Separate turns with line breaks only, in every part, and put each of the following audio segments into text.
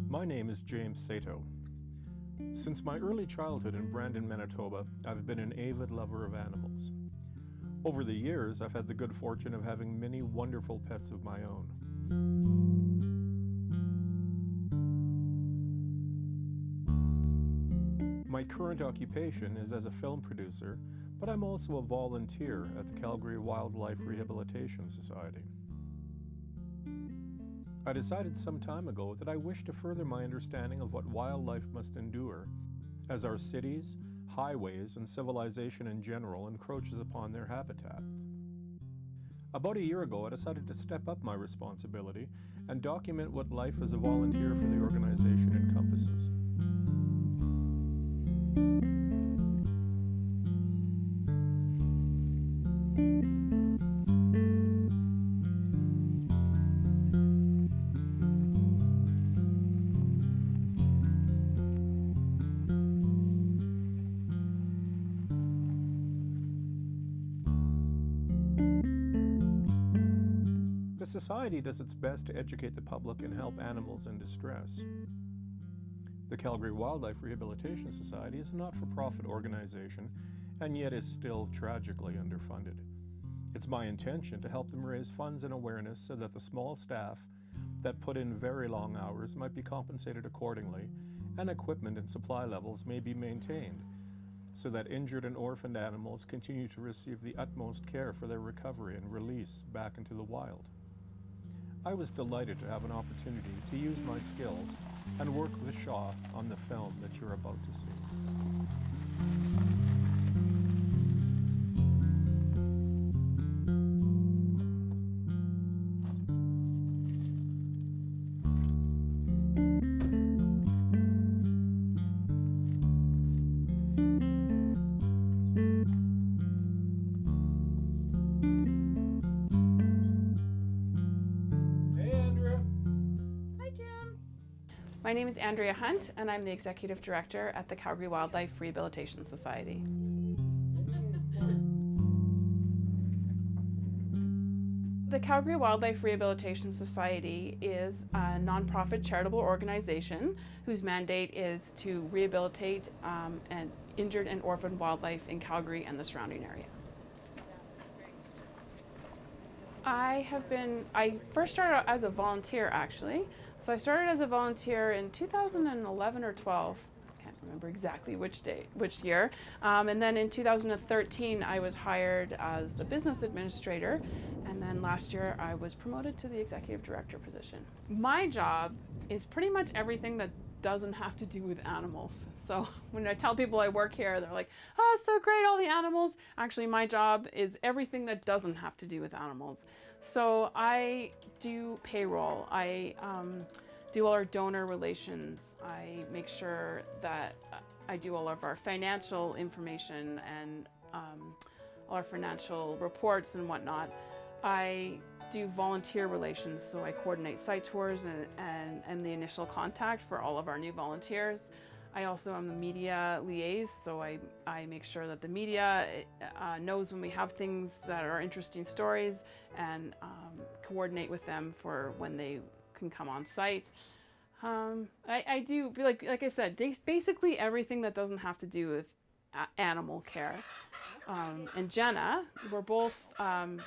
My name is James Sato. Since my early childhood in Brandon, Manitoba, I've been an avid lover of animals. Over the years, I've had the good fortune of having many wonderful pets of my own. My current occupation is as a film producer, but I'm also a volunteer at the Calgary Wildlife Rehabilitation Society. I decided some time ago that I wished to further my understanding of what wildlife must endure as our cities, highways, and civilization in general encroaches upon their habitats. About a year ago, I decided to step up my responsibility and document what life as a volunteer for the organization encompasses. The Society does its best to educate the public and help animals in distress. The Calgary Wildlife Rehabilitation Society is a not-for-profit organization and yet is still tragically underfunded. It's my intention to help them raise funds and awareness so that the small staff that put in very long hours might be compensated accordingly and equipment and supply levels may be maintained so that injured and orphaned animals continue to receive the utmost care for their recovery and release back into the wild. I was delighted to have an opportunity to use my skills and work with Shaw on the film that you're about to see.
My name is Andrea Hunt, and I'm the Executive Director at the Calgary Wildlife Rehabilitation Society. The Calgary Wildlife Rehabilitation Society is a nonprofit charitable organization whose mandate is to rehabilitate injured and orphaned wildlife in Calgary and the surrounding area. I first started out as a volunteer actually. So I started as a volunteer in 2011 or 12. I can't remember exactly which year. And then in 2013 I was hired as a business administrator. And then last year I was promoted to the executive director position. My job is pretty much everything that doesn't have to do with animals. So when I tell people I work here, they're like, oh, it's so great, all the animals. Actually, my job is everything that doesn't have to do with animals. So I do payroll. I do all our donor relations. I make sure that I do all of our financial information and all our financial reports and whatnot. I do volunteer relations, so I coordinate site tours and the initial contact for all of our new volunteers. I also am the media liaison, so I make sure that the media knows when we have things that are interesting stories and coordinate with them for when they can come on site. I do, like I said, basically everything that doesn't have to do with animal care. And Jenna, we're both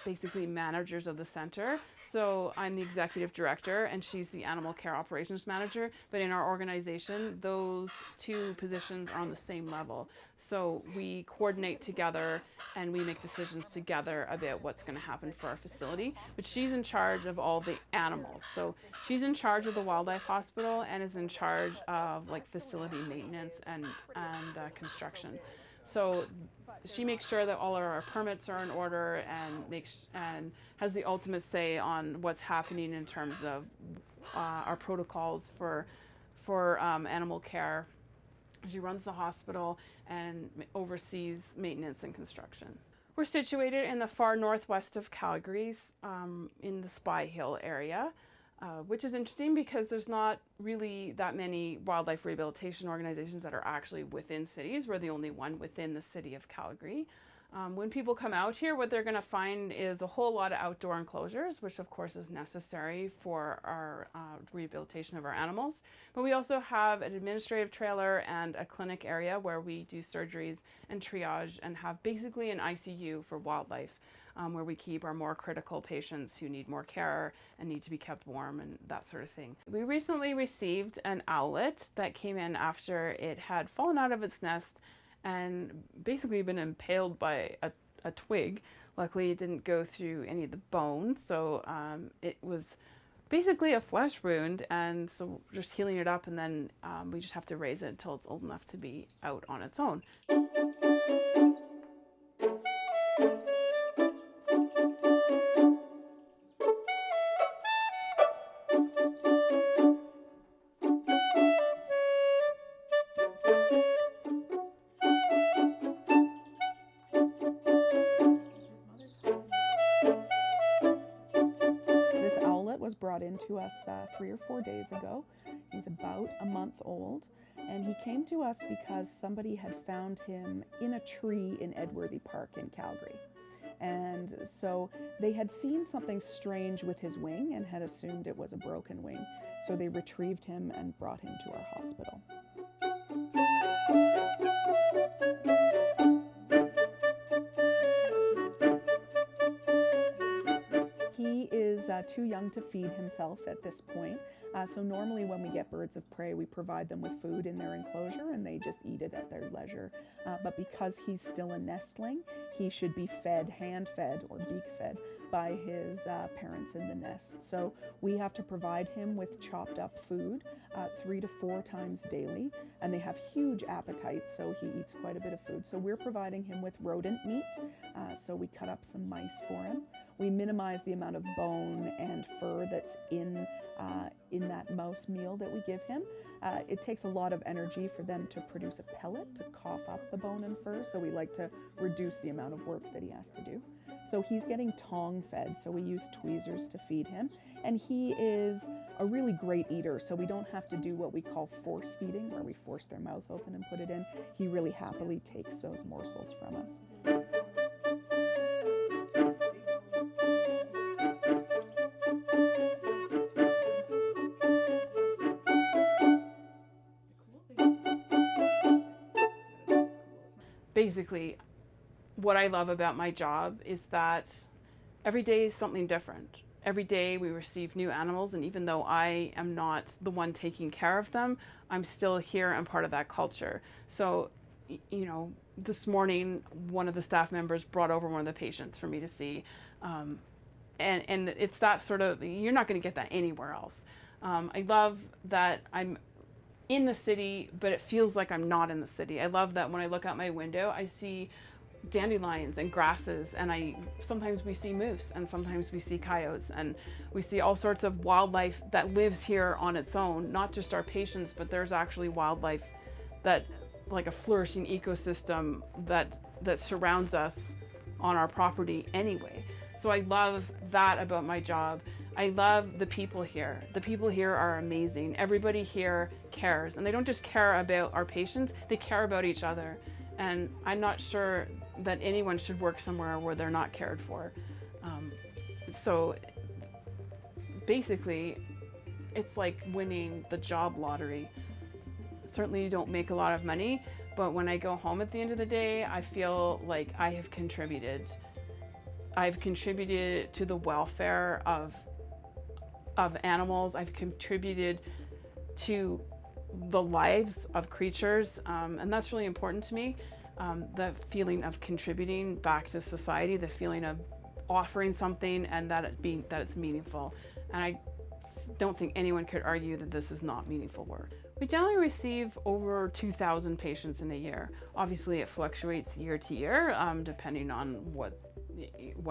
basically managers of the center. So I'm the executive director and she's the animal care operations manager. But in our organization, those two positions are on the same level. So we coordinate together and we make decisions together about what's going to happen for our facility. But she's in charge of all the animals. So she's in charge of the wildlife hospital and is in charge of like facility maintenance and construction. So she makes sure that all of our permits are in order and has the ultimate say on what's happening in terms of our protocols for animal care. She runs the hospital and oversees maintenance and construction. We're situated in the far northwest of Calgary, in the Spy Hill area. Which is interesting because there's not really that many wildlife rehabilitation organizations that are actually within cities. We're the only one within the city of Calgary. When people come out here, what they're going to find is a whole lot of outdoor enclosures, which of course is necessary for our rehabilitation of our animals. But we also have an administrative trailer and a clinic area where we do surgeries and triage and have basically an ICU for wildlife, where we keep our more critical patients who need more care and need to be kept warm and that sort of thing. We recently received an owlet that came in after it had fallen out of its nest and basically been impaled by a twig. Luckily it didn't go through any of the bone, so it was basically a flesh wound, and so just healing it up, and then we just have to raise it until it's old enough to be out on its own.
This owlet was brought into us 3 or 4 days ago. He's about a month old, and he came to us because somebody had found him in a tree in Edworthy Park in Calgary. And so they had seen something strange with his wing and had assumed it was a broken wing. So they retrieved him and brought him to our hospital. He is too young to feed himself at this point. So normally when we get birds of prey, we provide them with food in their enclosure and they just eat it at their leisure. But because he's still a nestling, he should be fed, hand-fed or beak-fed by his parents in the nest. So we have to provide him with chopped up food 3 to 4 times daily, and they have huge appetites, so he eats quite a bit of food. So we're providing him with rodent meat, so we cut up some mice for him. We minimize the amount of bone and fur that's in that mouse meal that we give him. It takes a lot of energy for them to produce a pellet to cough up the bone and fur, so we like to reduce the amount of work that he has to do. So he's getting tongue fed, so we use tweezers to feed him. And he is a really great eater, so we don't have to do what we call force feeding, where we force their mouth open and put it in. He really happily takes those morsels from us.
Basically, what I love about my job is that every day is something different. Every day we receive new animals, and even though I am not the one taking care of them, I'm still here and part of that culture. So, you know, this morning, one of the staff members brought over one of the patients for me to see. And it's that sort of, you're not going to get that anywhere else. I love that I'm in the city, but it feels like I'm not in the city. I love that when I look out my window, I see dandelions and grasses, and sometimes we see moose, and sometimes we see coyotes, and we see all sorts of wildlife that lives here on its own, not just our patients, but there's actually wildlife that, like a flourishing ecosystem that surrounds us on our property anyway. So I love that about my job. I love the people here. The people here are amazing. Everybody here cares, and they don't just care about our patients, they care about each other. And I'm not sure that anyone should work somewhere where they're not cared for. So basically, it's like winning the job lottery. Certainly you don't make a lot of money, but when I go home at the end of the day, I feel like I have contributed. I've contributed to the welfare of animals. I've contributed to the lives of creatures, and that's really important to me. The feeling of contributing back to society, the feeling of offering something, and that it's meaningful. And I don't think anyone could argue that this is not meaningful work. We generally receive over 2,000 patients in a year. Obviously, it fluctuates year to year, depending on what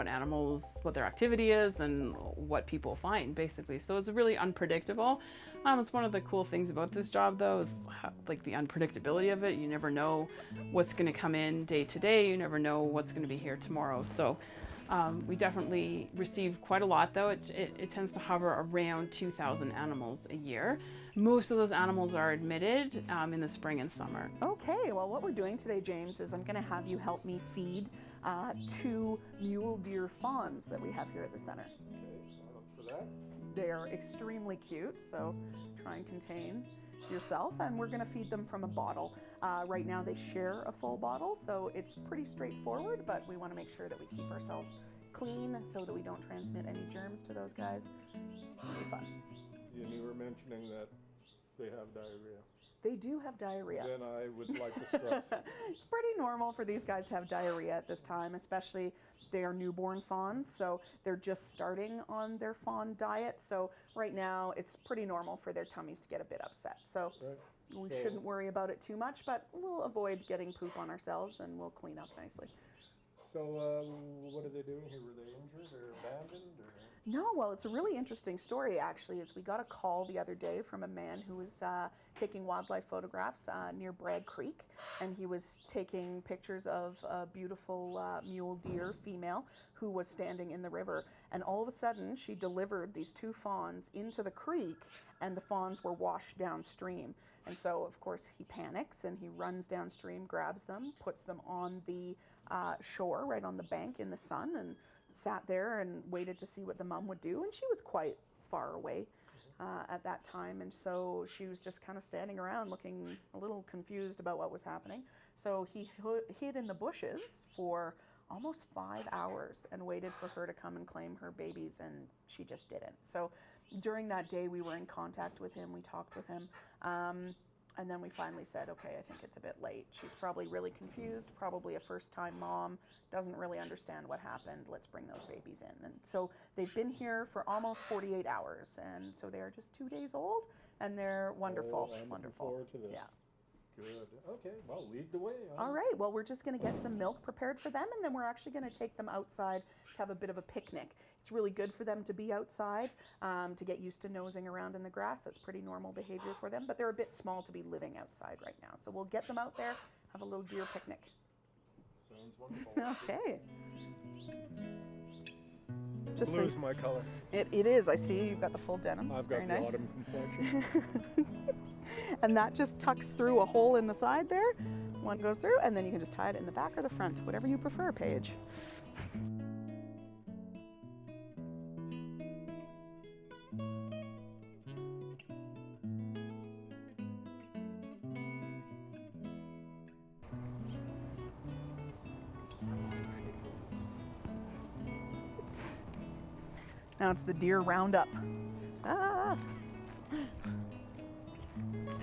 animals, what their activity is, and what people find, basically. So it's really unpredictable. It's one of the cool things about this job, though, is like the unpredictability of it. You never know what's going to come in day to day. You never know what's going to be here tomorrow. So we definitely receive quite a lot, though. It tends to hover around 2,000 animals a year. Most of those animals are admitted in the spring and summer.
Okay, well what we're doing today, James, is I'm going to have you help me feed 2 mule deer fawns that we have here at the center.
Okay, sign up for that.
They are extremely cute, so try and contain yourself, and we're going to feed them from a bottle. Right now they share a full bottle, so it's pretty straightforward, but we want to make sure that we keep ourselves clean so that we don't transmit any germs to those guys. It'll be fun.
And you were mentioning that they have diarrhea.
They do have diarrhea.
Then I would like to stress
It's pretty normal for these guys to have diarrhea at this time, especially they are newborn fawns, so they're just starting on their fawn diet. So right now it's pretty normal for their tummies to get a bit upset. So we shouldn't worry about it too much, but we'll avoid getting poop on ourselves and we'll clean up nicely.
So what are they doing here? Were they injured or abandoned? Or?
No, well, it's a really interesting story, actually, is we got a call the other day from a man who was taking wildlife photographs near Bragg Creek, and he was taking pictures of a beautiful mule deer female who was standing in the river, and all of a sudden she delivered these 2 fawns into the creek, and the fawns were washed downstream. And so, of course, he panics and he runs downstream, grabs them, puts them on the shore, right on the bank in the sun, and sat there and waited to see what the mom would do. And she was quite far away at that time, and so she was just kind of standing around looking a little confused about what was happening. So he hid in the bushes for almost 5 hours and waited for her to come and claim her babies, and she just didn't. So during that day we were in contact with him, we talked with him, and then we finally said, okay, I think it's a bit late. She's probably really confused, probably a first-time mom, doesn't really understand what happened. Let's bring those babies in. And so they've been here for almost 48 hours, and so they're just 2 days old, and they're wonderful.
Oh, I'm
wonderful.
looking forward to this.
Yeah.
Good. Okay, well, lead the way.
All right, well, we're just going to get some milk prepared for them, and then we're actually going to take them outside to have a bit of a picnic. It's really good for them to be outside, to get used to nosing around in the grass. That's pretty normal behavior for them, but they're a bit small to be living outside right now. So we'll get them out there, have a little deer picnic.
Sounds wonderful.
Okay.
Blue's my color.
It is. I see you've got the full denim.
I've
Very
got the
nice.
autumn complexion.
And that just tucks through a hole in the side there. One goes through, and then you can just tie it in the back or the front, whatever you prefer, Paige. Now it's the deer roundup. Ah!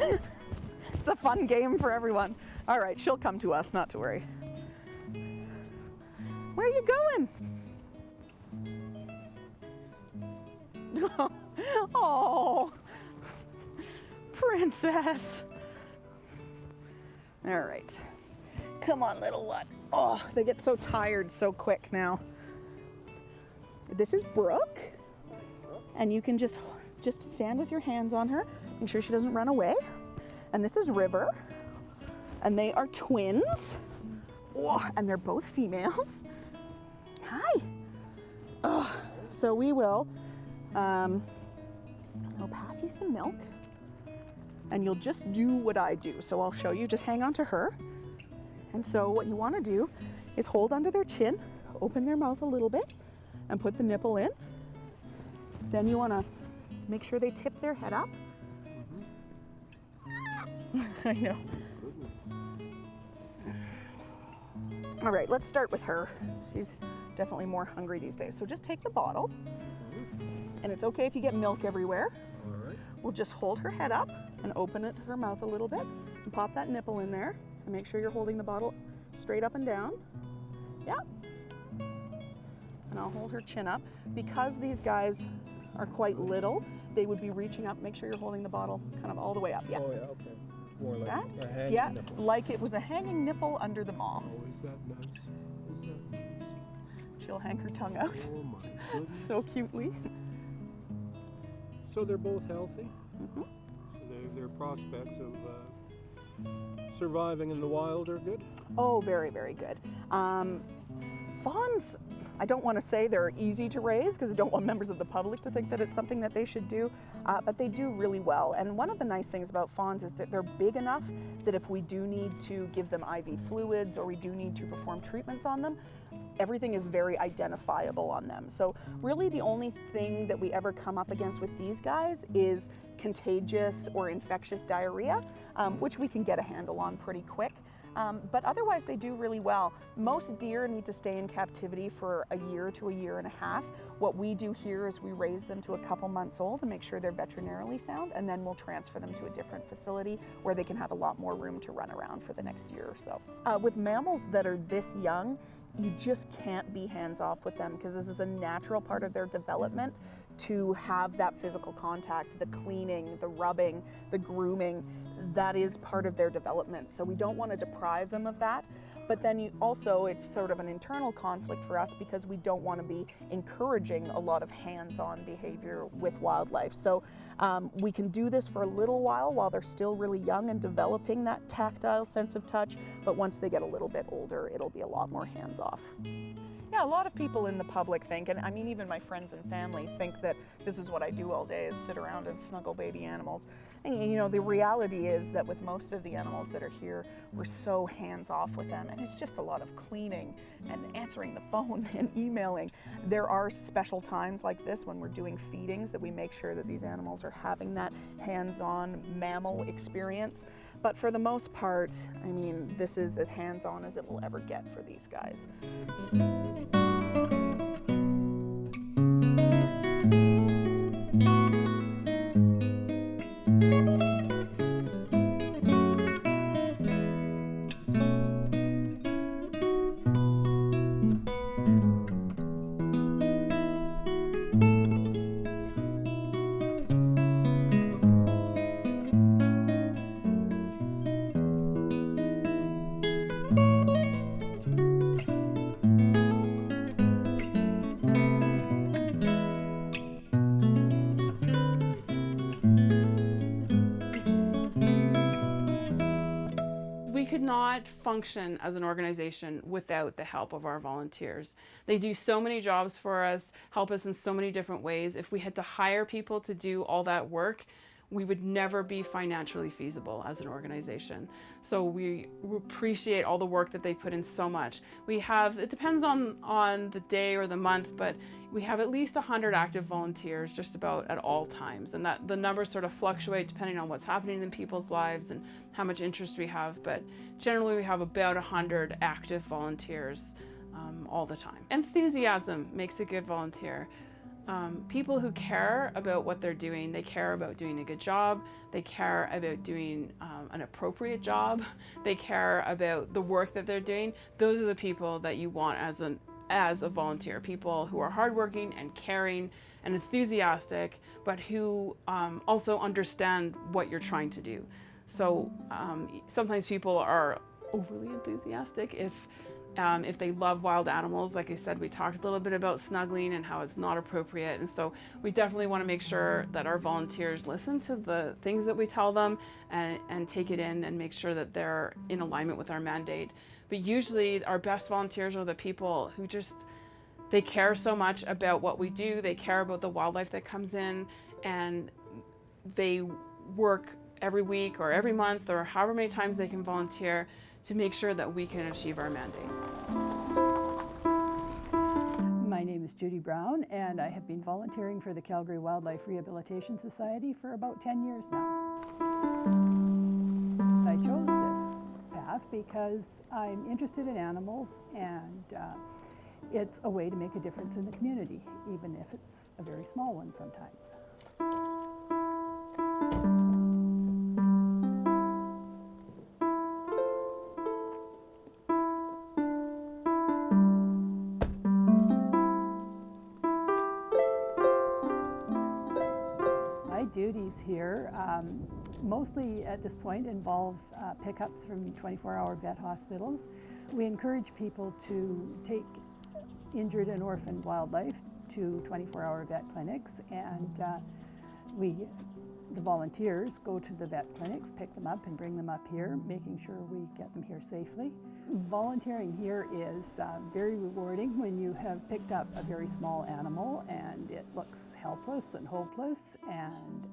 It's a fun game for everyone. All right, she'll come to us, not to worry. Where are you going? Oh, princess. All right. Come on, little one. Oh, they get so tired so quick now. This is Brooke, and you can just stand with your hands on her, make sure she doesn't run away. And this is River, and they are twins. Oh, and they're both females. Hi. Oh, so we will I'll pass you some milk, and you'll just do what I do. So I'll show you, just hang on to her. And so what you want to do is hold under their chin, open their mouth a little bit, and put the nipple in. Then you want to make sure they tip their head up. I know. All right, let's start with her. She's definitely more hungry these days. So just take the bottle, and it's okay if you get milk everywhere.
All right.
We'll just hold her head up and open it to her mouth a little bit, and pop that nipple in there, and make sure you're holding the bottle straight up and down. Yeah. And I'll hold her chin up. Because these guys are quite little, they would be reaching up. Make sure you're holding the bottle kind of all the way up. Yeah.
Oh, yeah, okay. More like
That?
a hanging
Yeah,
nipple.
like it was a hanging nipple under the mom.
Oh, is that nice? Is that nice?
She'll hang her tongue out
Oh, my goodness.
so cutely.
So they're both healthy?
Mhm.
So their prospects of surviving in the wild are good?
Oh, very, very good. Fawns, I don't want to say they're easy to raise because I don't want members of the public to think that it's something that they should do, but they do really well. And one of the nice things about fawns is that they're big enough that if we do need to give them IV fluids or we do need to perform treatments on them, everything is very identifiable on them. So really the only thing that we ever come up against with these guys is contagious or infectious diarrhea, which we can get a handle on pretty quick. But otherwise they do really well. Most deer need to stay in captivity for a year to a year and a half. What we do here is we raise them to a couple months old and make sure they're veterinarily sound, and then we'll transfer them to a different facility where they can have a lot more room to run around for the next year or so. With mammals that are this young, you just can't be hands off with them because this is a natural part of their development to have that physical contact, the cleaning, the rubbing, the grooming. That is part of their development. So we don't want to deprive them of that. But then it's sort of an internal conflict for us because we don't want to be encouraging a lot of hands-on behavior with wildlife. So we can do this for a little while they're still really young and developing that tactile sense of touch, but once they get a little bit older, it'll be a lot more hands-off. Yeah, a lot of people in the public think, and I mean even my friends and family think that this is what I do all day is sit around and snuggle baby animals. And you know, the reality is that with most of the animals that are here, we're so hands off with them, and it's just a lot of cleaning and answering the phone and emailing. There are special times like this when we're doing feedings that we make sure that these animals are having that hands-on mammal experience. But for the most part, I mean, this is as hands-on as it will ever get for these guys.
Could not function as an organization without the help of our volunteers. They do so many jobs for us, help us in so many different ways. If we had to hire people to do all that work, we would never be financially feasible as an organization. So we appreciate all the work that they put in so much. We have, it depends on the day or the month, but we have at least 100 active volunteers just about at all times. And that the numbers sort of fluctuate depending on what's happening in people's lives and how much interest we have. But generally we have about 100 active volunteers all the time. Enthusiasm makes a good volunteer. People who care about what they're doing, they care about doing a good job, they care about doing an appropriate job, they care about the work that they're doing. Those are the people that you want as a volunteer. People who are hardworking and caring and enthusiastic, but who also understand what you're trying to do. So sometimes people are overly enthusiastic if they love wild animals. Like I said, we talked a little bit about snuggling and how it's not appropriate. And so we definitely want to make sure that our volunteers listen to the things that we tell them and take it in and make sure that they're in alignment with our mandate. But usually our best volunteers are the people who they care so much about what we do. They care about the wildlife that comes in, and they work every week or every month or however many times they can volunteer to make sure that we can achieve our mandate.
My name is Judy Brown, and I have been volunteering for the Calgary Wildlife Rehabilitation Society for about 10 years now. I chose this path because I'm interested in animals, and it's a way to make a difference in the community, even if it's a very small one sometimes. Duties here mostly at this point involve pickups from 24-hour vet hospitals. We encourage people to take injured and orphaned wildlife to 24-hour vet clinics, and the volunteers go to the vet clinics, pick them up and bring them up here, making sure we get them here safely. Volunteering here is very rewarding when you have picked up a very small animal and it looks helpless and hopeless, and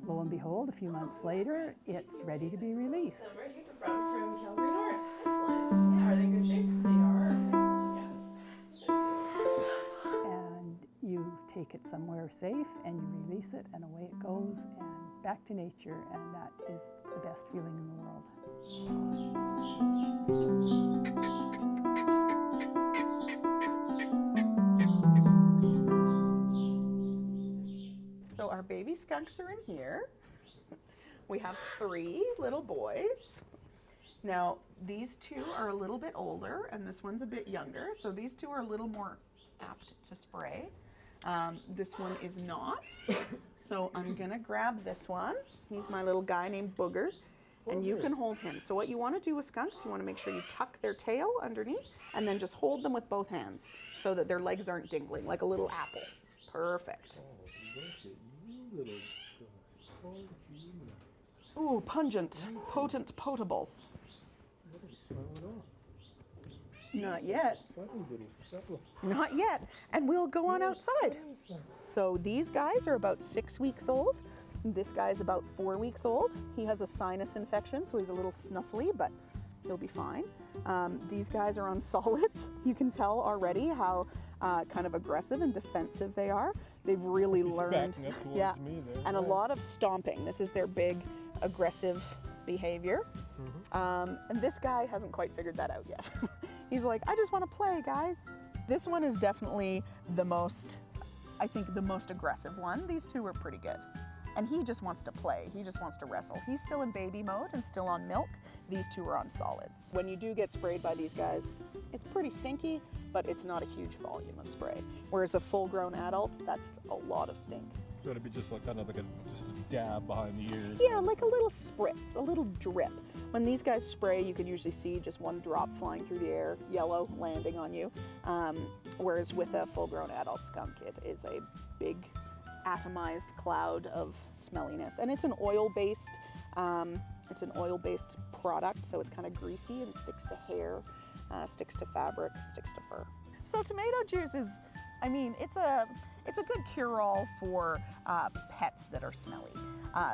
lo and behold, a few months later, it's ready to be released.
Right here from Calgary North. Excellent. Yeah, are they in good shape? They are. Excellent.
take it somewhere safe and you release it and away it goes and back to nature, and that is the best feeling in the world.
So our baby skunks are in here. We have 3 little boys. Now, these 2 are a little bit older, and this one's a bit younger, so these 2 are a little more apt to spray. This one is not, so I'm gonna grab this one. He's my little guy named Booger, and you can hold him. So what you wanna do with skunks, you wanna make sure you tuck their tail underneath, and then just hold them with both hands, so that their legs aren't dingling, like a little apple. Perfect. Ooh, pungent, potent potables. Not yet. Not yet. And we'll go on outside. So these guys are about 6 weeks old. This guy's about 4 weeks old. He has a sinus infection, so he's a little snuffly, but he'll be fine. These guys are on solids. You can tell already how kind of aggressive and defensive they are. They've really learned. Yeah, and a lot of stomping. This is their big aggressive behavior. And this guy hasn't quite figured that out yet. He's like, I just want to play, guys. This one is definitely the most, I think, the most aggressive one. These 2 are pretty good. And he just wants to play. He just wants to wrestle. He's still in baby mode and still on milk. These 2 are on solids. When you do get sprayed by these guys, it's pretty stinky, but it's not a huge volume of spray. Whereas a full-grown adult, that's a lot of stink.
So it'd be just like kind of like just a dab behind the ears.
Yeah, like a little spritz, a little drip. When these guys spray, you can usually see just one drop flying through the air, yellow, landing on you. Whereas with a full-grown adult skunk, it is a big atomized cloud of smelliness. And it's an oil-based product, so it's kind of greasy and sticks to hair, sticks to fabric, sticks to fur. So tomato juice is, I mean, it's a good cure-all for pets that are smelly.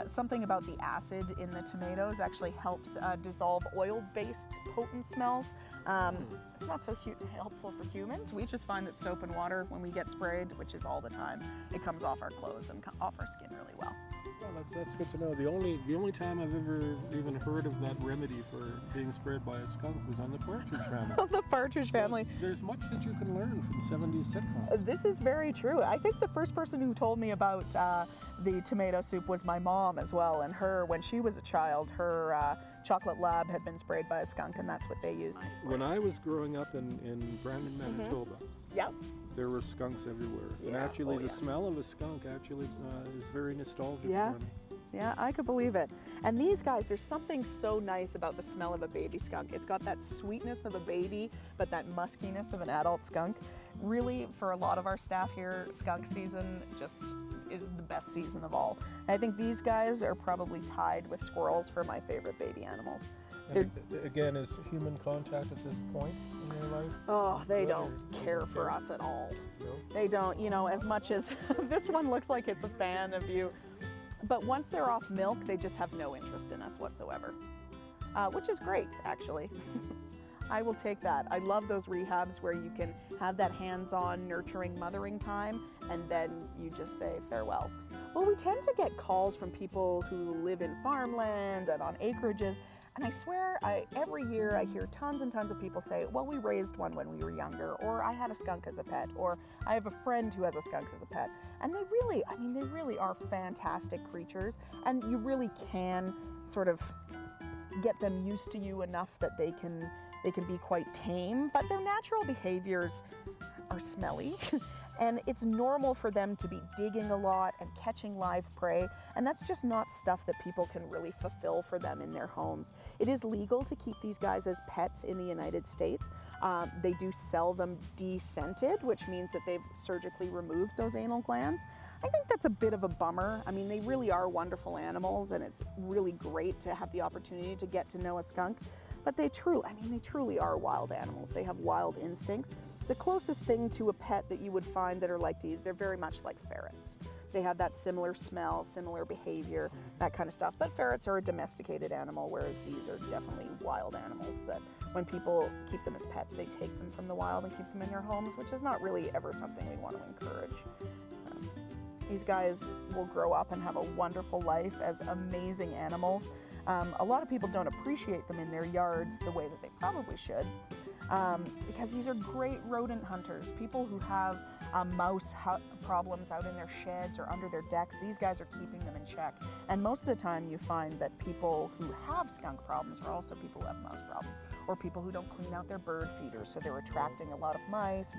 Something about the acid in the tomatoes actually helps dissolve oil-based potent smells. It's not so helpful for humans. We just find that soap and water, when we get sprayed, which is all the time, it comes off our clothes and off our skin really well.
Well, that's good to know. The only time I've ever even heard of that remedy for being sprayed by a skunk was on the Partridge Family.
The Partridge Family.
There's much that you can learn from 70s sitcoms.
This is very true. I think the first person who told me about the tomato soup was my mom as well. And when she was a child, her chocolate lab had been sprayed by a skunk, and that's what they used.
When I was growing up in Brandon, Manitoba,
Yep.
there were skunks everywhere. And
Yeah.
actually,
Oh,
the smell of a skunk actually is very nostalgic
Yeah.
for me.
Yeah, I could believe it. And these guys, there's something so nice about the smell of a baby skunk. It's got that sweetness of a baby, but that muskiness of an adult skunk. Really, for a lot of our staff here, skunk season just is the best season of all. And I think these guys are probably tied with squirrels for my favorite baby animals.
And again, is human contact at this point in your life?
Oh, they
Good,
don't
or
care
don't
for
care?
us at all.
No?
They don't, as much as this one looks like it's a fan of you. But once they're off milk, they just have no interest in us whatsoever, which is great, actually. I will take that. I love those rehabs where you can have that hands-on nurturing mothering time, and then you just say farewell. Well, we tend to get calls from people who live in farmland and on acreages, and I swear every year I hear tons and tons of people say, well, we raised one when we were younger, or I had a skunk as a pet, or I have a friend who has a skunk as a pet. And they really are fantastic creatures, and you really can sort of get them used to you enough that they can be quite tame, but their natural behaviors are smelly. And it's normal for them to be digging a lot and catching live prey, and that's just not stuff that people can really fulfill for them in their homes. It is legal to keep these guys as pets in the United States. They do sell them descented, which means that they've surgically removed those anal glands. I think that's a bit of a bummer. I mean, they really are wonderful animals, and it's really great to have the opportunity to get to know a skunk. But they truly are wild animals. They have wild instincts. The closest thing to a pet that you would find that are like these, they're very much like ferrets. They have that similar smell, similar behavior, that kind of stuff. But ferrets are a domesticated animal, whereas these are definitely wild animals that when people keep them as pets, they take them from the wild and keep them in their homes, which is not really ever something we want to encourage. These guys will grow up and have a wonderful life as amazing animals. A lot of people don't appreciate them in their yards the way that they probably should, because these are great rodent hunters. People who have mouse problems out in their sheds or under their decks, these guys are keeping them in check. And most of the time you find that people who have skunk problems are also people who have mouse problems, or people who don't clean out their bird feeders, so they're attracting a lot of mice.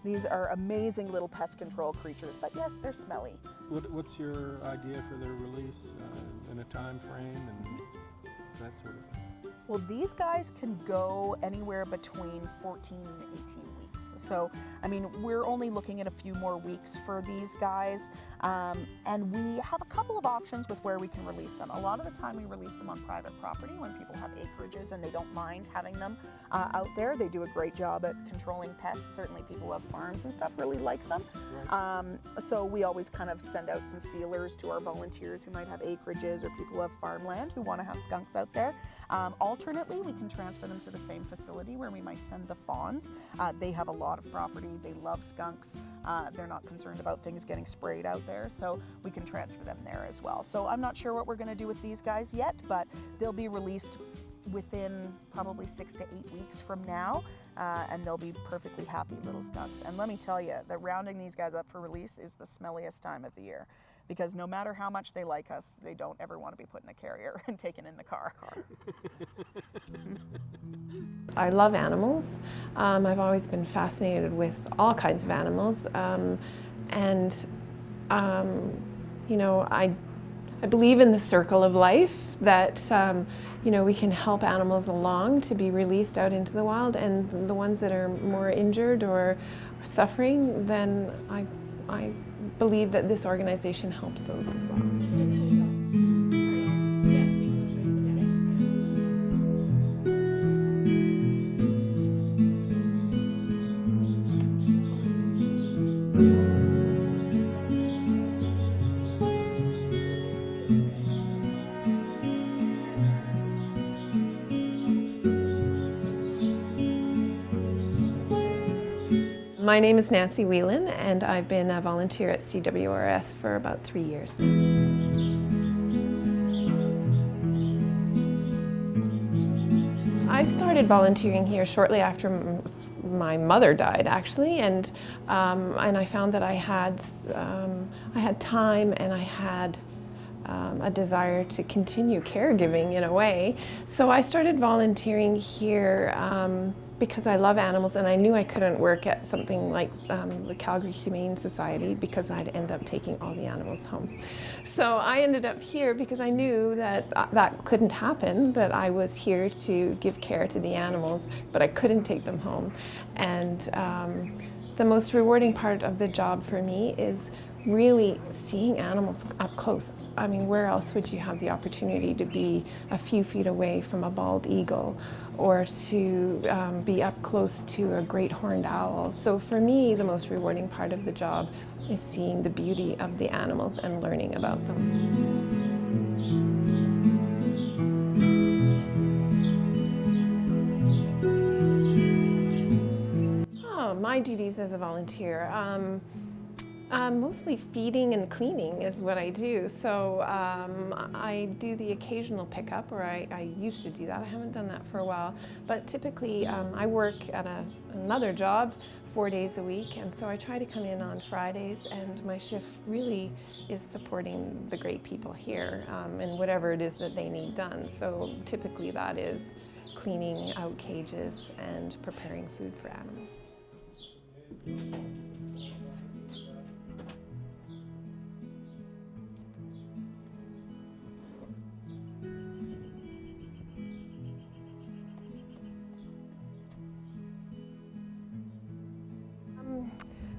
These are amazing little pest control creatures, but yes, they're smelly.
What's your idea for their release in a time frame and that sort of thing?
Well, these guys can go anywhere between 14 and 18 weeks. So, I mean, we're only looking at a few more weeks for these guys. And we have a couple of options with where we can release them. A lot of the time we release them on private property when people have acreages and they don't mind having them out there. They do a great job at controlling pests. Certainly people who have farms and stuff really like them. Right. So we always kind of send out some feelers to our volunteers who might have acreages or people who have farmland who want to have skunks out there. Alternately, we can transfer them to the same facility where we might send the fawns. They have a lot of property. They love skunks. They're not concerned about things getting sprayed out there, so we can transfer them there as well. So I'm not sure what we're going to do with these guys yet, but they'll be released within probably 6 to 8 weeks from now, and they'll be perfectly happy little skunks. And let me tell you, that rounding these guys up for release is the smelliest time of the year, because no matter how much they like us, they don't ever want to be put in a carrier and taken in the car.
I love animals. I've always been fascinated with all kinds of animals, you know, I believe in the circle of life, that you know, we can help animals along to be released out into the wild, and the ones that are more injured or suffering, then I believe that this organization helps those as well. My name is Nancy Whelan, and I've been a volunteer at CWRS for about 3 years now. I started volunteering here shortly after my mother died, actually, and I found that I had time, and I had a desire to continue caregiving in a way. So I started volunteering here because I love animals, and I knew I couldn't work at something like the Calgary Humane Society because I'd end up taking all the animals home. So I ended up here because I knew that that couldn't happen, that I was here to give care to the animals, but I couldn't take them home. And the most rewarding part of the job for me is really seeing animals up close. I mean, where else would you have the opportunity to be a few feet away from a bald eagle, or to be up close to a great horned owl? So for me, the most rewarding part of the job is seeing the beauty of the animals and learning about them. Oh, my duties as a volunteer. Mostly feeding and cleaning is what I do. So I do the occasional pickup, or I used to do that. I haven't done that for a while. But typically I work at another job 4 days a week, and so I try to come in on Fridays, and my shift really is supporting the great people here and whatever it is that they need done. So typically that is cleaning out cages and preparing food for animals.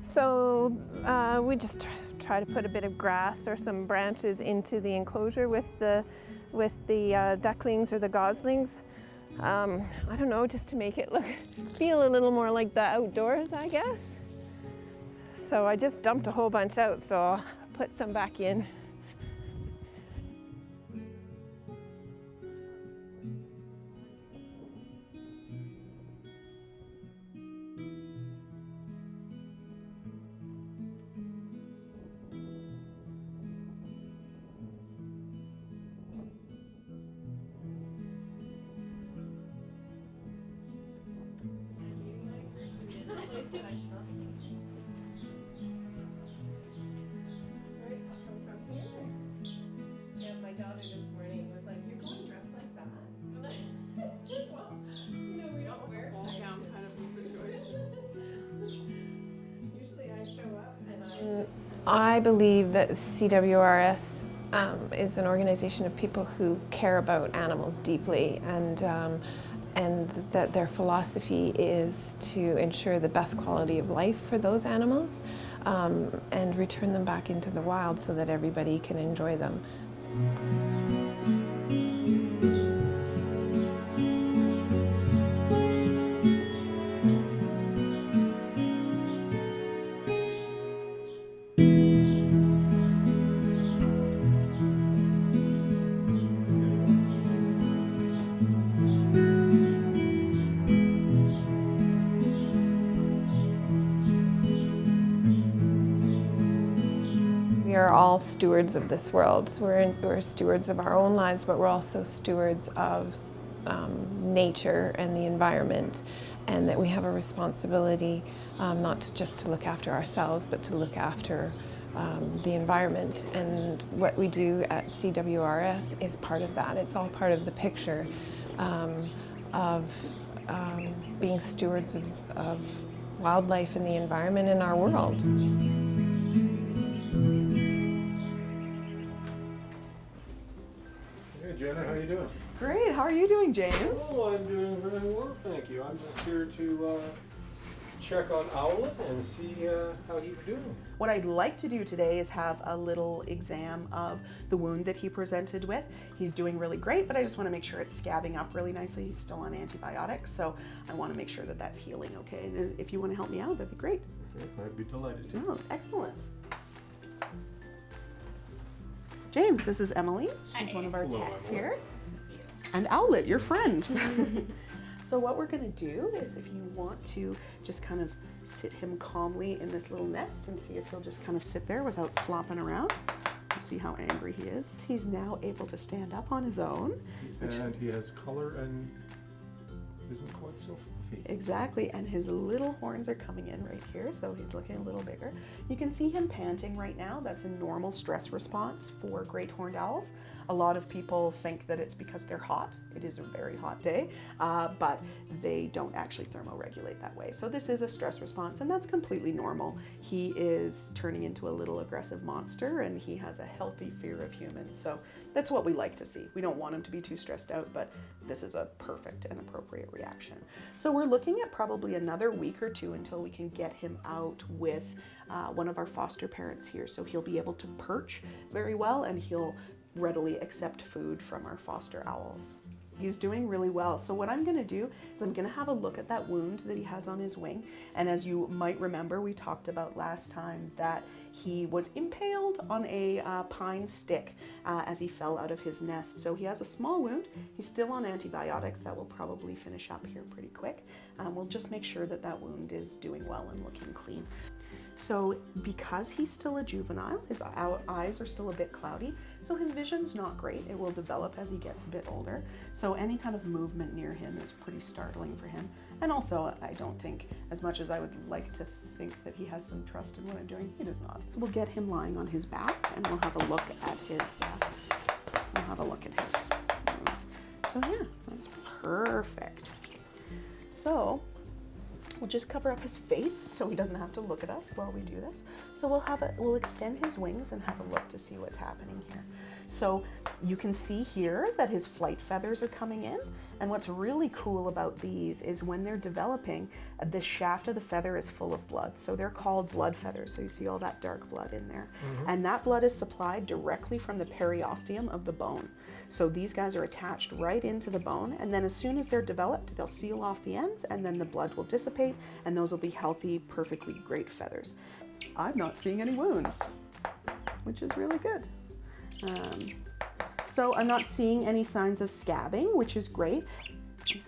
So we just try to put a bit of grass or some branches into the enclosure with the ducklings or the goslings. I don't know, just to make it feel a little more like the outdoors, I guess. So I just dumped a whole bunch out, so I'll put some back in. And my daughter this morning was like, "You're going dressed like that?" I said, "Well, we don't wear
Ball gown kind of a situation.
Usually I show up and I believe that CWRS is an organization of people who care about animals deeply, and that their philosophy is to ensure the best quality of life for those animals and return them back into the wild so that everybody can enjoy them. We are all stewards of this world. We're stewards of our own lives, but we're also stewards of nature and the environment, and that we have a responsibility not just to look after ourselves, but to look after the environment. And what we do at CWRS is part of that. It's all part of the picture of being stewards of wildlife and the environment in our world.
Hey Jenna, how you doing?
Great. How are you doing, James?
Oh, I'm doing very well, thank you. I'm just here to check on Owlet and see how he's doing.
What I'd like to do today is have a little exam of the wound that he presented with. He's doing really great, but I just want to make sure it's scabbing up really nicely. He's still on antibiotics, so I want to make sure that that's healing okay. And if you want to help me out, that'd be great.
Okay, I'd be delighted to.
Oh, excellent. James, this is Emily. She's one of our
Hello,
techs
Emily.
here. And Owlet, your friend. So what we're going to do is, if you want to just kind of sit him calmly in this little nest and see if he'll just kind of sit there without flopping around. See how angry he is. He's now able to stand up on his own.
And he has color and isn't quite so fluffy.
Exactly, and his little horns are coming in right here, so he's looking a little bigger. You can see him panting right now. That's a normal stress response for great horned owls. A lot of people think that it's because they're hot. It is a very hot day, but they don't actually thermoregulate that way. So this is a stress response, and that's completely normal. He is turning into a little aggressive monster, and he has a healthy fear of humans. So that's what we like to see. We don't want him to be too stressed out, but this is a perfect and appropriate reaction. So we're looking at probably another week or two until we can get him out with one of our foster parents here. So he'll be able to perch very well, and he'll readily accept food from our foster owls. He's doing really well. So what I'm going to do is I'm going to have a look at that wound that he has on his wing. And as you might remember, we talked about last time that he was impaled on a pine stick as he fell out of his nest. So he has a small wound. He's still on antibiotics. That will probably finish up here pretty quick. We'll just make sure that that wound is doing well and looking clean. So because he's still a juvenile, his eyes are still a bit cloudy, so his vision's not great. It will develop as he gets a bit older. So any kind of movement near him is pretty startling for him. And also, I don't think, as much as I would like to think that he has some trust in what I'm doing, he does not. We'll get him lying on his back, and we'll have a look at his moves. So yeah, that's perfect. So we'll just cover up his face so he doesn't have to look at us while we do this. So we'll extend his wings and have a look to see what's happening here. So you can see here that his flight feathers are coming in. And what's really cool about these is when they're developing, the shaft of the feather is full of blood. So they're called blood feathers. So you see all that dark blood in there. And that blood is supplied directly from the periosteum of the bone. So these guys are attached right into the bone, and then as soon as they're developed, they'll seal off the ends, and then the blood will dissipate, and those will be healthy, perfectly great feathers. I'm not seeing any wounds, which is really good. So I'm not seeing any signs of scabbing, which is great.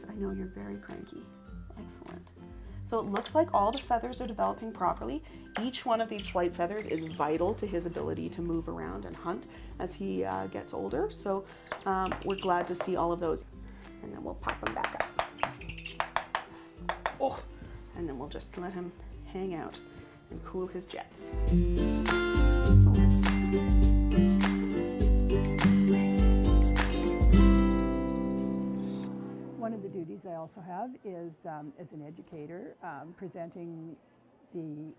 I know you're very cranky. Excellent. So it looks like all the feathers are developing properly. Each one of these flight feathers is vital to his ability to move around and hunt as he gets older. So we're glad to see all of those. And then we'll pop them back up. Oh, and then we'll just let him
hang out and cool his jets.
One of the duties I also have is, as an educator, presenting the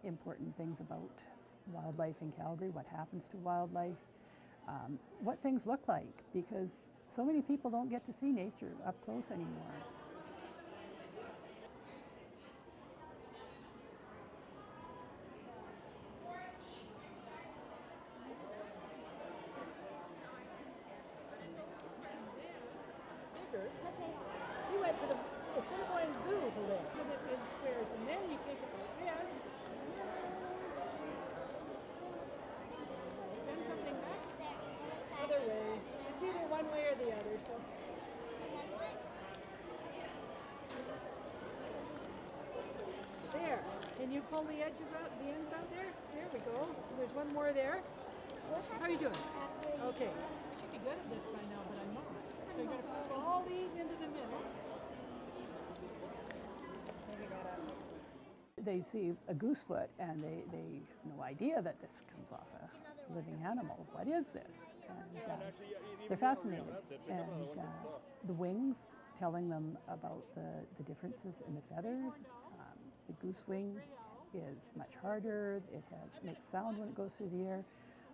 important things about wildlife in Calgary, what happens to wildlife, what things look like, because so many people don't get to see nature up close anymore.
He went to the Symphony Zoo to live. Put it in squares, and then you take it like this. Bend something back. Other way. It's either one way or the other. So. There. Can you pull the edges out, the ends out there? There we go. There's one more there. How are you doing? Okay. I should be good at this by now, but I'm not. So you're going to pull all these into the middle.
They see a goosefoot and they have no idea that this comes off a living animal. What is this? And they're fascinated. And the wings, telling them about the differences in the feathers. The goose wing is much harder. It makes sound when it goes through the air.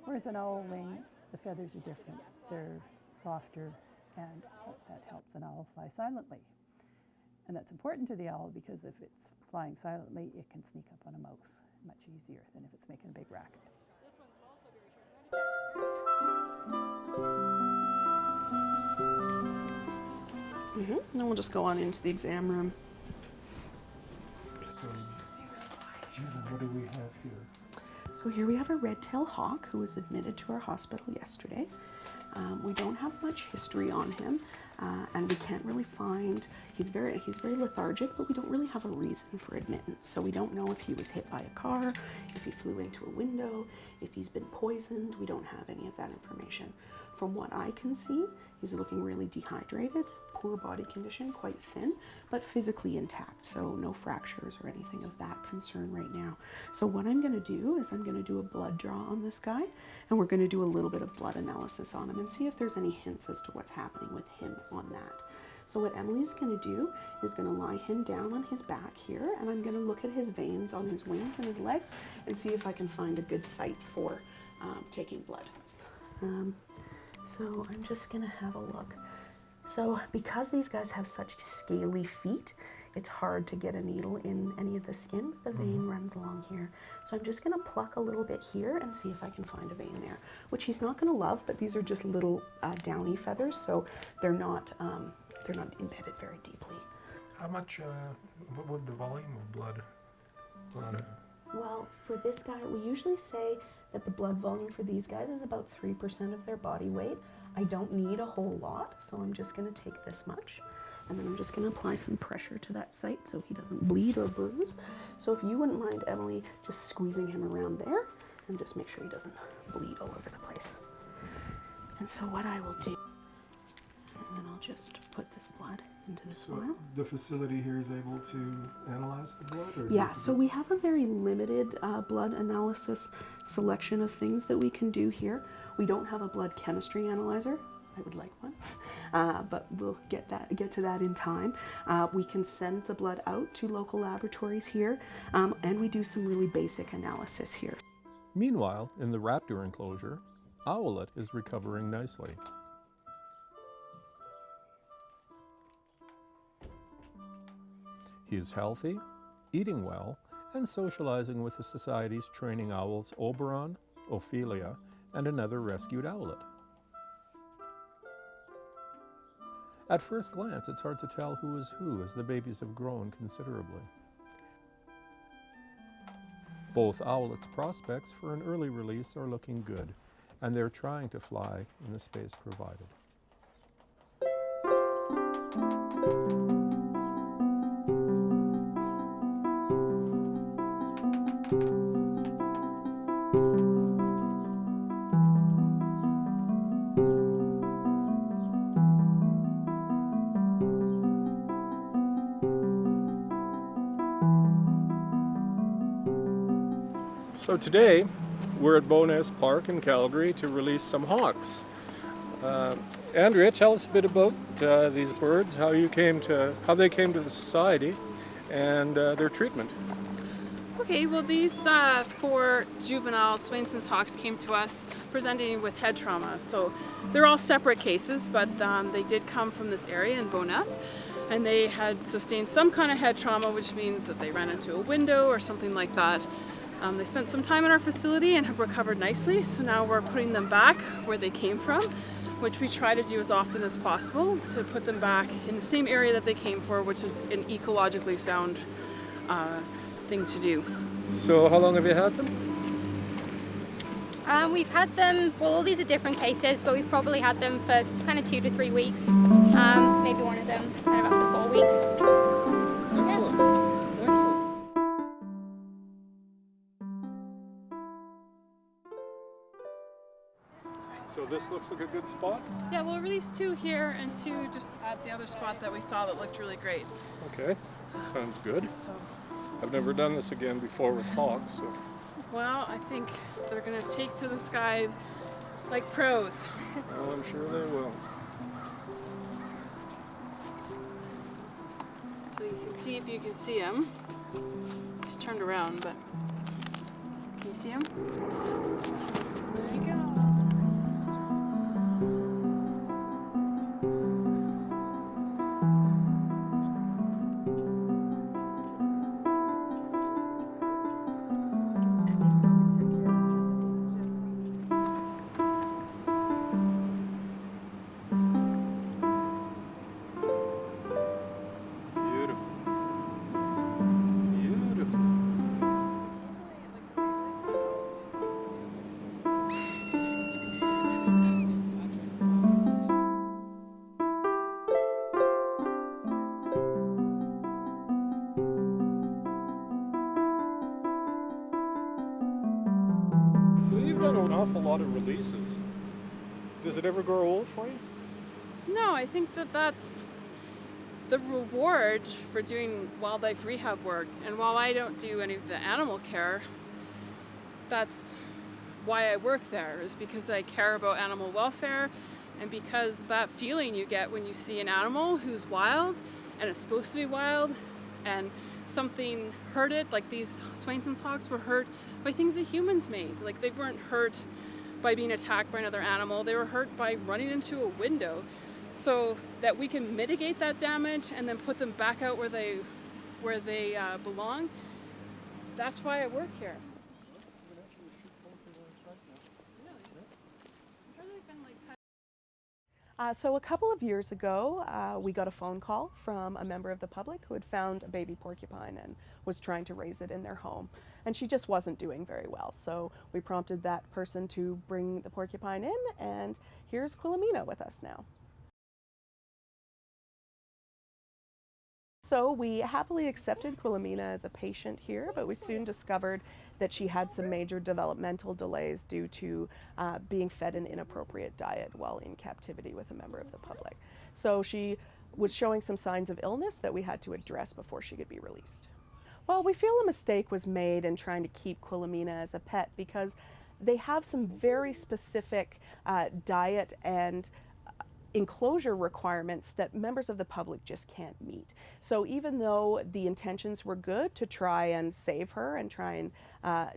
Whereas an owl wing, the feathers are different. They're softer, and that helps an owl fly silently. And that's important to the owl because if it's flying silently, it can sneak up on a mouse much easier than if it's making a big racket.
Then we'll just go on into the exam room.
So, Jenna, what do we have here?
So here we have a red-tailed hawk who was admitted to our hospital yesterday. We don't have much history on him, and we can't really find, he's very lethargic, but we don't really have a reason for admittance. So we don't know if he was hit by a car, if he flew into a window, if he's been poisoned. We don't have any of that information. From what I can see, he's looking really dehydrated, poor body condition, quite thin, but physically intact. So no fractures or anything of that concern right now. So what I'm gonna do is I'm gonna do a blood draw on this guy, and we're gonna do a little bit of blood analysis on him and see if there's any hints as to what's happening with him on that. So what Emily's gonna do is gonna lie him down on his back here, and I'm gonna look at his veins on his wings and his legs and see if I can find a good site for taking blood. So I'm just gonna have a look. So because these guys have such scaly feet, it's hard to get a needle in any of the skin. The vein runs along here. So I'm just gonna pluck a little bit here and see if I can find a vein there, which he's not gonna love, but these are just little downy feathers, so they're not embedded very deeply.
How much, what would the volume of blood on it?
Well, for this guy, we usually say that the blood volume for these guys is about 3% of their body weight. I don't need a whole lot, so I'm just gonna take this much, and then I'm just gonna apply some pressure to that site so he doesn't bleed or bruise. So if you wouldn't mind, Emily, just squeezing him around there, and just make sure he doesn't bleed all over the place. And so what I will do, and then I'll just put this blood into this vial.
The facility here is able to analyze the blood? Or
Yeah, so we have a very limited blood analysis selection of things that we can do here. We don't have a blood chemistry analyzer. I would like one, but we'll get to that in time. We can send the blood out to local laboratories here, and we do some really basic analysis here.
Meanwhile, in the raptor enclosure, Owlet is recovering nicely. He is healthy, eating well, and socializing with the Society's training owls Oberon, Ophelia, and another rescued owlet. At first glance, it's hard to tell who is who as the babies have grown considerably. Both owlets' prospects for an early release are looking good, and they're trying to fly in the space provided. So today we're at Bowness Park in Calgary to release some hawks. Andrea, tell us a bit about these birds, how they came to the society, and their treatment.
Okay, well these 4 juvenile Swainson's hawks came to us presenting with head trauma. So they're all separate cases, but they did come from this area in Bowness, and they had sustained some kind of head trauma, which means that they ran into a window or something like that. They spent some time in our facility and have recovered nicely, so now we're putting them back where they came from, which we try to do as often as possible, to put them back in the same area that they came for, which is an ecologically sound thing to do.
So how long have you had them?
We've had them, well, all these are different cases, but we've probably had them for kind of 2 to 3 weeks. Maybe one of them kind of up to 4 weeks.
Excellent. Excellent. So this looks like a good spot?
Yeah, we'll release 2 here and 2 just at the other spot that we saw that looked really great.
Okay, sounds good.
So,
I've never done this again before with hawks, so.
well, I think they're going to take to the sky like pros.
Well, I'm sure they will.
So you can see if you can see him. He's turned around, but can you see him? There you go.
Beautiful. Beautiful. So you've done an awful lot of releases. Does it ever grow old for you?
No, I think that that's the reward for doing wildlife rehab work. And while I don't do any of the animal care, that's why I work there, is because I care about animal welfare, and because that feeling you get when you see an animal who's wild and it's supposed to be wild, and something hurt it, like these Swainson's hawks were hurt by things that humans made. Like, they weren't hurt by being attacked by another animal, they were hurt by running into a window. So that we can mitigate that damage and then put them back out where they belong, that's why I work here.
So a couple of years ago, we got a phone call from a member of the public who had found a baby porcupine and was trying to raise it in their home. And she just wasn't doing very well. So we prompted that person to bring the porcupine in, and here's Quilomena with us now. So we happily accepted Quilomena as a patient here, but we soon discovered that she had some major developmental delays due to being fed an inappropriate diet while in captivity with a member of the public. So she was showing some signs of illness that we had to address before she could be released. Well, we feel a mistake was made in trying to keep Quilomena as a pet because they have some very specific diet and enclosure requirements that members of the public just can't meet. So even though the intentions were good to try and save her and try and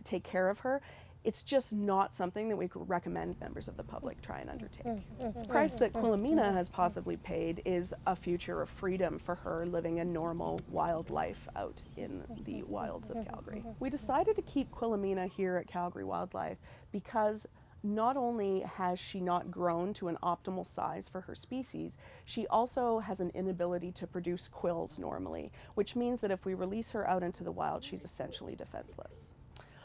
take care of her, it's just not something that we could recommend members of the public try and undertake. The price that Quilomena has possibly paid is a future of freedom for her living a normal wild life out in the wilds of Calgary. We decided to keep Quilomena here at Calgary Wildlife because not only has she not grown to an optimal size for her species, she also has an inability to produce quills normally, which means that if we release her out into the wild, she's essentially defenseless.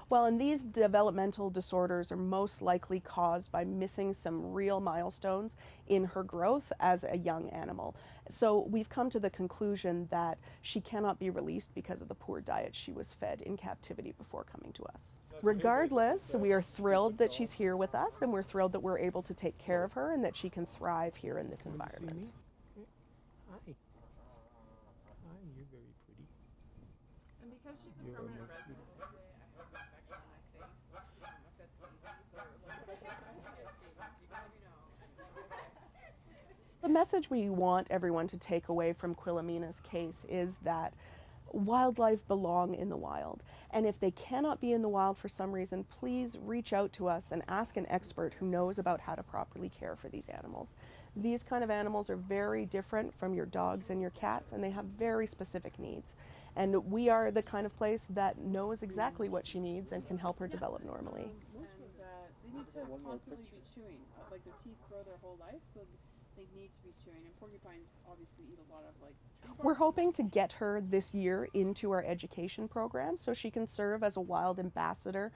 Well, and these developmental disorders are most likely caused by missing some real milestones in her growth as a young animal. So we've come to the conclusion that she cannot be released because of the poor diet she was fed in captivity before coming to us. Regardless, we are thrilled that she's here with us, and we're thrilled that we're able to take care of her and that she can thrive here in this environment.
Hi. Hi, you're very pretty.
And because she's a permanent resident, I put perfection on that face.
The message we want everyone to take away from Quillamina's case is that wildlife belong in the wild. And if they cannot be in the wild for some reason, please reach out to us and ask an expert who knows about how to properly care for these animals. These kind of animals are very different from your dogs and your cats, and they have very specific needs. And we are the kind of place that knows exactly what she needs and can help her develop normally.
They need to constantly be chewing. Like their teeth grow their whole life, so they need to be chewing. And porcupines obviously eat a lot of like tree bark.
We're hoping to get her this year into our education program so she can serve as a wild ambassador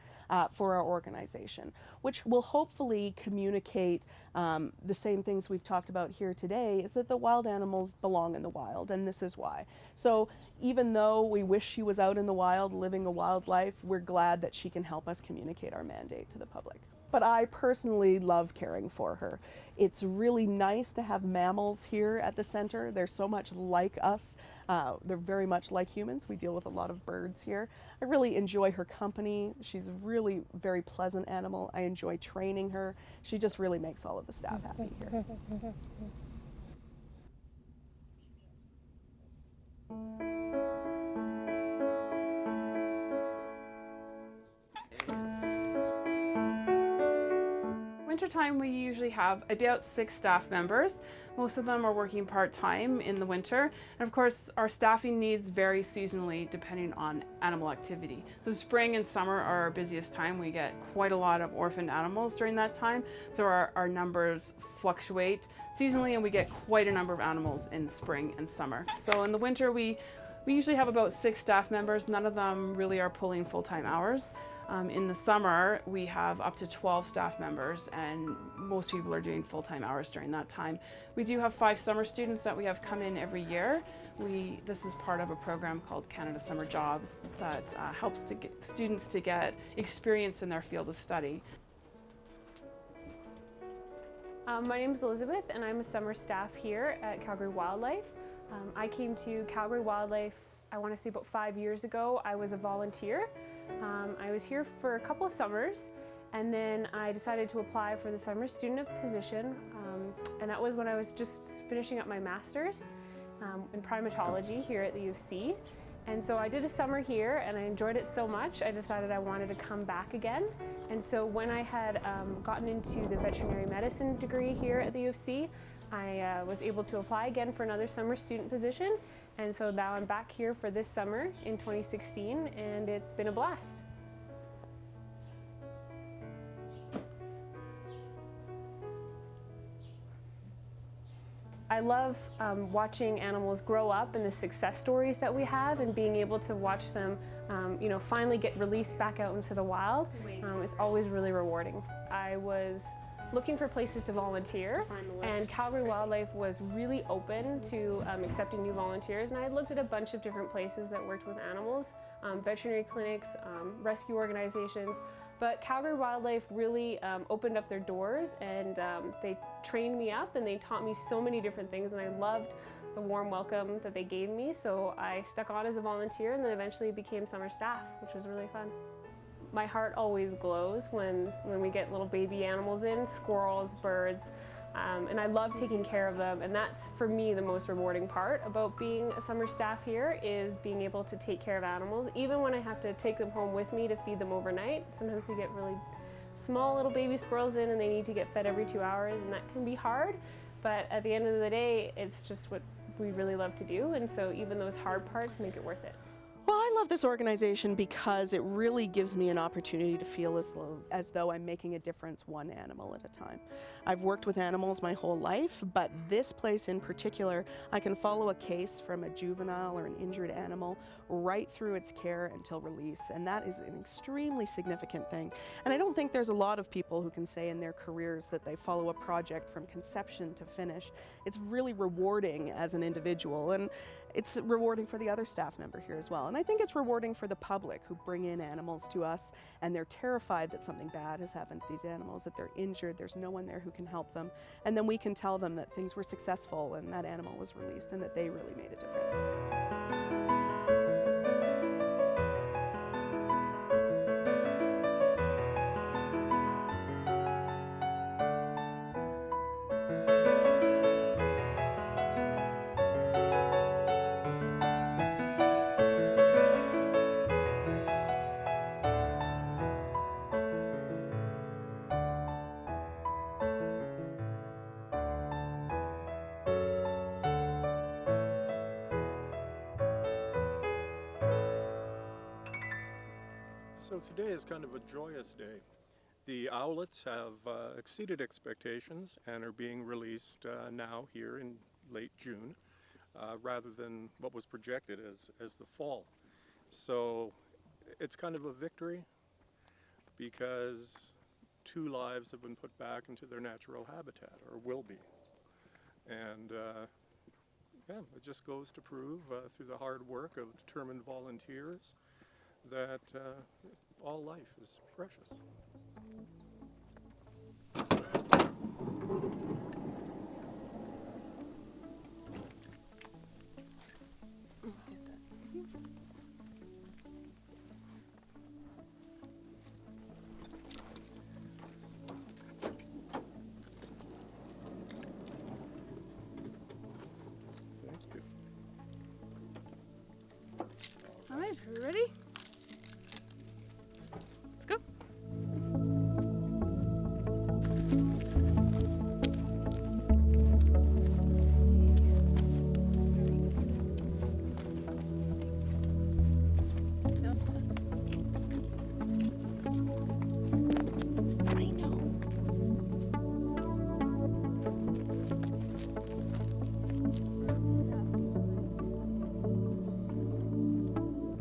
for our organization, which will hopefully communicate the same things we've talked about here today, is that the wild animals belong in the wild, and this is why. So even though we wish she was out in the wild living a wild life, we're glad that she can help us communicate our mandate to the public. But I personally love caring for her. It's really nice to have mammals here at the center. They're so much like us. They're very much like humans. We deal with a lot of birds here. I really enjoy her company. She's a really very pleasant animal. I enjoy training her. She just really makes all of the staff happy here.
Wintertime, we usually have about 6 staff members. Most of them are working part-time in the winter. And of course, our staffing needs vary seasonally depending on animal activity. So spring and summer are our busiest time. We get quite a lot of orphaned animals during that time. So our numbers fluctuate seasonally, and we get quite a number of animals in spring and summer. So in the winter, we usually have about 6 staff members. None of them really are pulling full-time hours. In the summer, we have up to 12 staff members, and most people are doing full-time hours during that time. We do have 5 summer students that we have come in every year. This is part of a program called Canada Summer Jobs that helps to get students to get experience in their field of study.
My name is Elizabeth, and I'm a summer staff here at Calgary Wildlife. I came to Calgary Wildlife, I want to say about 5 years ago. I was a volunteer. I was here for a couple of summers, and then I decided to apply for the summer student position, and that was when I was just finishing up my master's in primatology here at the U of C. And so I did a summer here, and I enjoyed it so much I decided I wanted to come back again. And so when I had gotten into the veterinary medicine degree here at the U of C, I was able to apply again for another summer student position. And so now I'm back here for this summer in 2016, and it's been a blast. I love watching animals grow up and the success stories that we have, and being able to watch them finally get released back out into the wild. It's always really rewarding. I was looking for places to volunteer, and Calgary Wildlife was really open to accepting new volunteers, and I had looked at a bunch of different places that worked with animals, veterinary clinics, rescue organizations, but Calgary Wildlife really opened up their doors, and they trained me up and they taught me so many different things, and I loved the warm welcome that they gave me, so I stuck on as a volunteer and then eventually became summer staff, which was really fun. My heart always glows when we get little baby animals in, squirrels, birds, and I love taking care of them, and that's for me the most rewarding part about being a summer staff here, is being able to take care of animals, even when I have to take them home with me to feed them overnight. Sometimes we get really small little baby squirrels in and they need to get fed every 2 hours, and that can be hard, but at the end of the day, it's just what we really love to do, and so even those hard parts make it worth it.
Well, I love this organization because it really gives me an opportunity to feel as though I'm making a difference one animal at a time. I've worked with animals my whole life, but this place in particular, I can follow a case from a juvenile or an injured animal right through its care until release, and that is an extremely significant thing. And I don't think there's a lot of people who can say in their careers that they follow a project from conception to finish. It's really rewarding as an individual, and it's rewarding for the other staff member here as well. And I think it's rewarding for the public who bring in animals to us and they're terrified that something bad has happened to these animals, that they're injured, there's no one there who can help them. And then we can tell them that things were successful and that animal was released and that they really made a difference.
So today is kind of a joyous day. The owlets have exceeded expectations and are being released now here in late June, rather than what was projected as the fall. So it's kind of a victory because 2 lives have been put back into their natural habitat, or will be. And yeah, it just goes to prove through the hard work of determined volunteers that all life is precious. Thank you.
All right, are we ready? Let's go.
I know.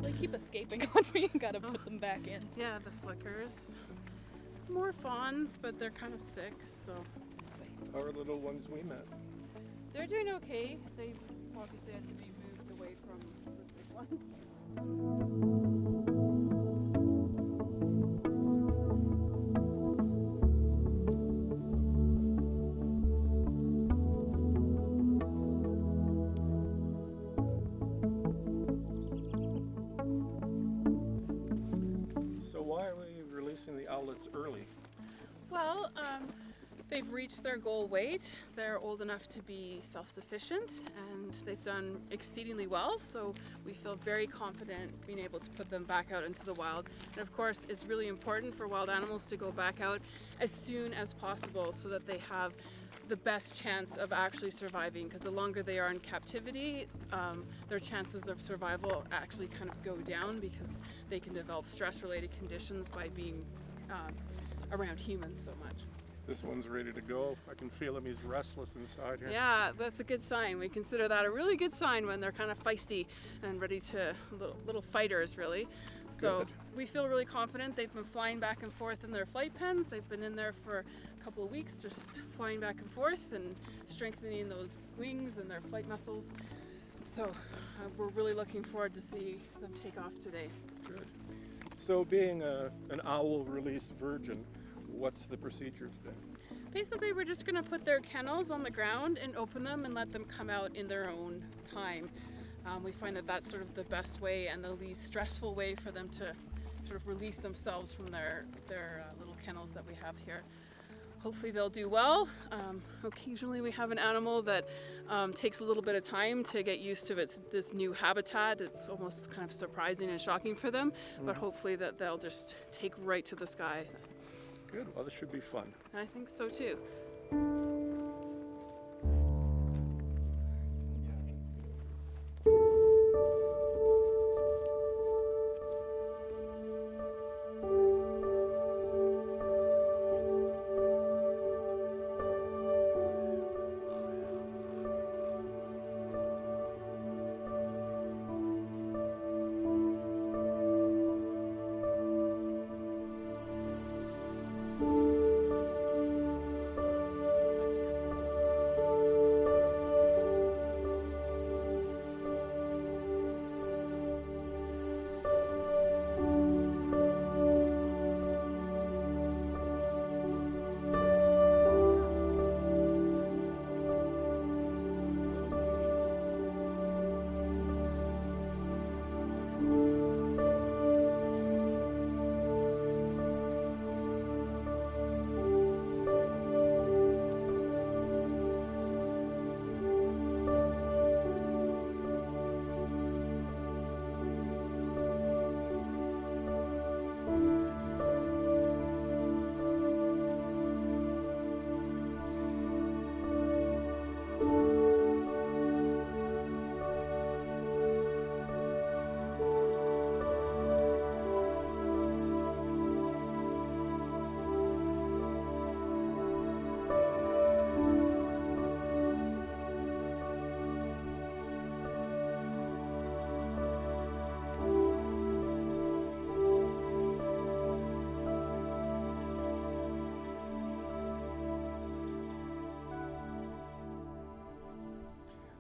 They keep escaping on me. Gotta put them back in.
Yeah, the flickers. More fawns, but they're kind of sick, so this way.
Our little ones we met.
They're doing okay. They obviously had to be moved away from the sick ones.
So why are we releasing the owlets early?
Well, they've reached their goal weight. They're old enough to be self-sufficient, and they've done exceedingly well, so we feel very confident being able to put them back out into the wild. And of course, it's really important for wild animals to go back out as soon as possible so that they have the best chance of actually surviving, because the longer they are in captivity, their chances of survival actually kind of go down because they can develop stress-related conditions by being around humans so much.
This one's ready to go. I can feel him, he's restless inside here.
Yeah, that's a good sign. We consider that a really good sign when they're kind of feisty and ready to, little fighters really. So
Good.
we feel really confident. They've been flying back and forth in their flight pens. They've been in there for a couple of weeks, just flying back and forth and strengthening those wings and their flight muscles. So we're really looking forward to see them take off today.
Good. So being an owl release virgin, what's the procedure today?
Basically, we're just going to put their kennels on the ground and open them and let them come out in their own time. We find that that's sort of the best way and the least stressful way for them to sort of release themselves from their little kennels that we have here. Hopefully they'll do well. Occasionally we have an animal that takes a little bit of time to get used to this new habitat. It's almost kind of surprising and shocking for them, but hopefully that they'll just take right to the sky.
Good, well this should be fun.
I think so too.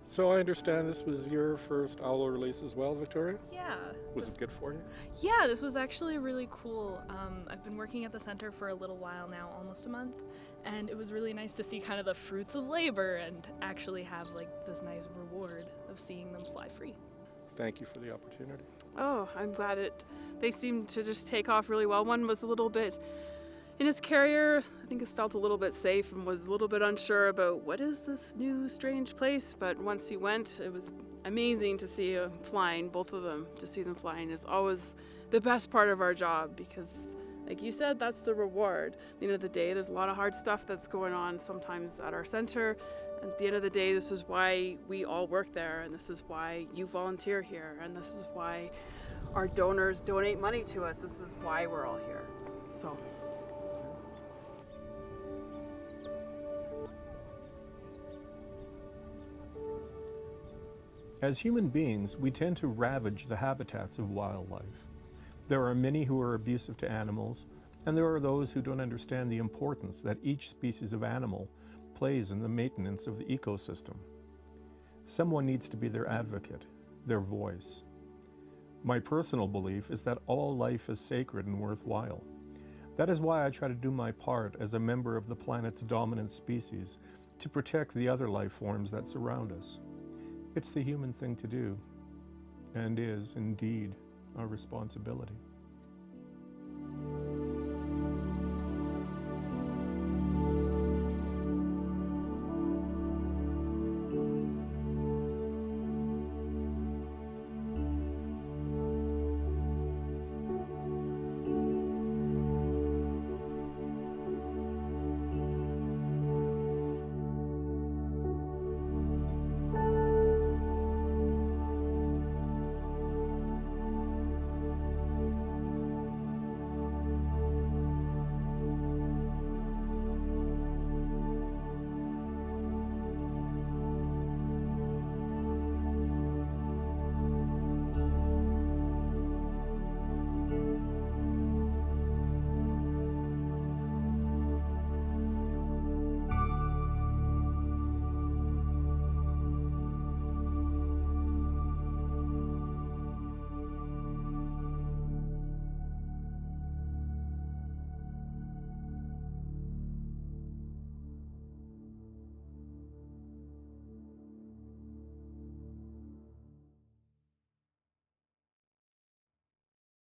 So I understand this was your first owl release as well, Victoria?
Yeah.
Was it good for you?
Yeah, this was actually really cool. I've been working at the center for a little while now, almost a month, and it was really nice to see kind of the fruits of labor and actually have like this nice reward of seeing them fly free.
Thank you for the opportunity.
Oh, I'm glad they seemed to just take off really well. One was a little bit in his carrier. I think it felt a little bit safe and was a little bit unsure about what is this new strange place, but once he went, it was amazing to see him flying, both of them. To see them flying is always the best part of our job because, like you said, that's the reward. At the end of the day, there's a lot of hard stuff that's going on sometimes at our center. At the end of the day, this is why we all work there, and this is why you volunteer here, and this is why our donors donate money to us. This is why we're all here. So.
As human beings, we tend to ravage the habitats of wildlife. There are many who are abusive to animals, and there are those who don't understand the importance that each species of animal plays in the maintenance of the ecosystem. Someone needs to be their advocate, their voice. My personal belief is that all life is sacred and worthwhile. That is why I try to do my part as a member of the planet's dominant species to protect the other life forms that surround us. It's the human thing to do, and is indeed our responsibility.